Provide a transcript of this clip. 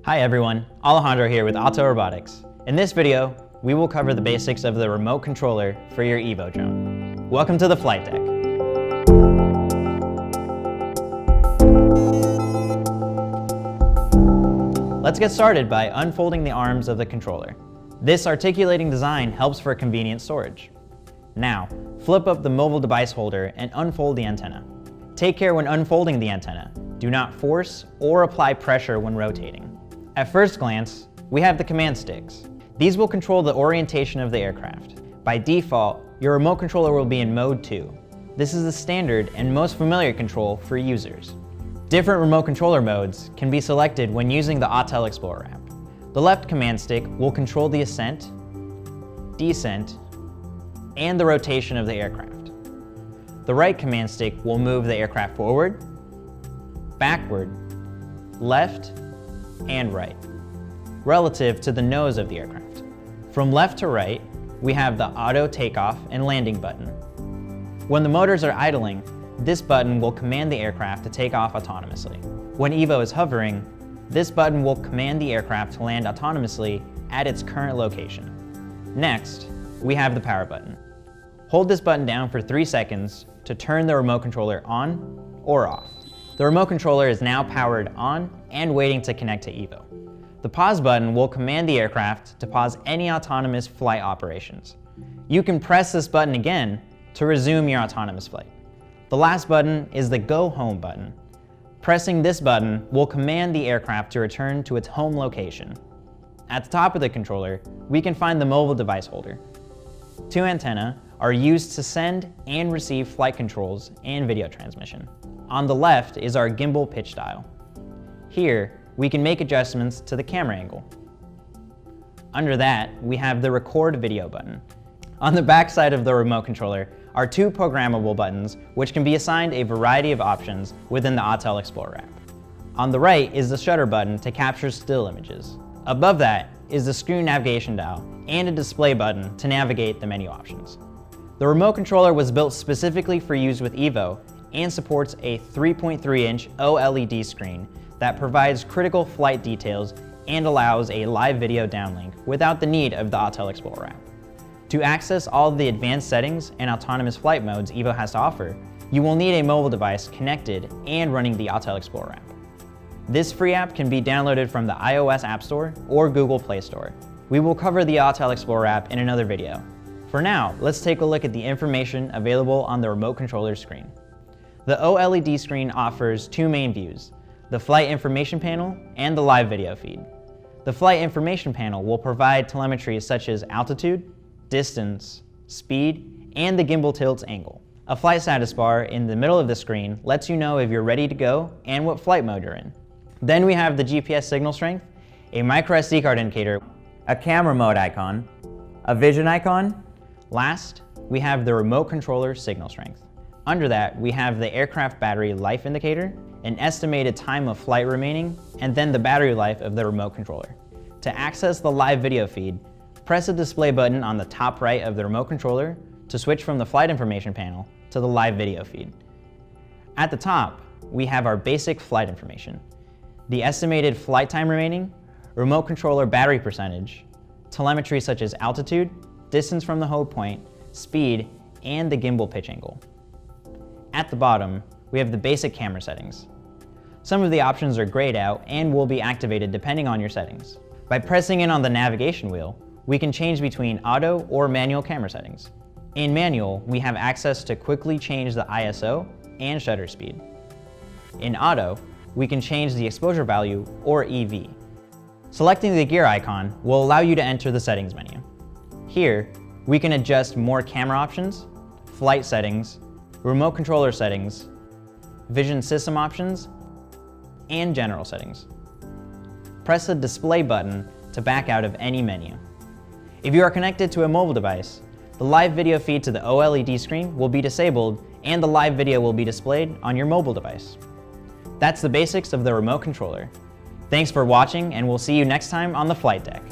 Hi everyone, Alejandro here with Autel Robotics. In this video, we will cover the basics of the remote controller for your EVO drone. Welcome to the flight deck. Let's get started by unfolding the arms of the controller. This articulating design helps for convenient storage. Now, flip up the mobile device holder and unfold the antenna. Take care when unfolding the antenna. Do not force or apply pressure when rotating. At first glance, we have the command sticks. These will control the orientation of the aircraft. By default, your remote controller will be in mode 2. This is the standard and most familiar control for users. Different remote controller modes can be selected when using the Autel Explorer app. The left command stick will control the ascent, descent, and the rotation of the aircraft. The right command stick will move the aircraft forward, backward, left, and right, relative to the nose of the aircraft. From left to right, we have the auto takeoff and landing button. When the motors are idling, this button will command the aircraft to take off autonomously. When EVO is hovering, this button will command the aircraft to land autonomously at its current location. Next, we have the power button. Hold this button down for 3 seconds to turn the remote controller on or off. The remote controller is now powered on and waiting to connect to EVO. The pause button will command the aircraft to pause any autonomous flight operations. You can press this button again to resume your autonomous flight. The last button is the Go Home button. Pressing this button will command the aircraft to return to its home location. At the top of the controller, we can find the mobile device holder. 2 antennae are used to send and receive flight controls and video transmission. On the left is our gimbal pitch dial. Here, we can make adjustments to the camera angle. Under that, we have the record video button. On the back side of the remote controller are 2 programmable buttons which can be assigned a variety of options within the Autel Explorer app. On the right is the shutter button to capture still images. Above that is the screen navigation dial and a display button to navigate the menu options. The remote controller was built specifically for use with EVO and supports a 3.3-inch OLED screen that provides critical flight details and allows a live video downlink without the need of the Autel Explorer app. To access all of the advanced settings and autonomous flight modes EVO has to offer, you will need a mobile device connected and running the Autel Explorer app. This free app can be downloaded from the iOS App Store or Google Play Store. We will cover the Autel Explorer app in another video. For now, let's take a look at the information available on the remote controller screen. The OLED screen offers 2 main views, the flight information panel and the live video feed. The flight information panel will provide telemetry such as altitude, distance, speed, and the gimbal tilt's angle. A flight status bar in the middle of the screen lets you know if you're ready to go and what flight mode you're in. Then we have the GPS signal strength, a micro SD card indicator, a camera mode icon, a vision icon. Last, we have the remote controller signal strength. Under that, we have the aircraft battery life indicator, an estimated time of flight remaining, and then the battery life of the remote controller. To access the live video feed, press the display button on the top right of the remote controller to switch from the flight information panel to the live video feed. At the top, we have our basic flight information, the estimated flight time remaining, remote controller battery percentage, telemetry such as altitude, distance from the hold point, speed, and the gimbal pitch angle. At the bottom, we have the basic camera settings. Some of the options are grayed out and will be activated depending on your settings. By pressing in on the navigation wheel, we can change between auto or manual camera settings. In manual, we have access to quickly change the ISO and shutter speed. In auto, we can change the exposure value or EV. Selecting the gear icon will allow you to enter the settings menu. Here, we can adjust more camera options, flight settings, remote controller settings, vision system options, and general settings. Press the display button to back out of any menu. If you are connected to a mobile device, the live video feed to the OLED screen will be disabled and the live video will be displayed on your mobile device. That's the basics of the remote controller. Thanks for watching, and we'll see you next time on the flight deck.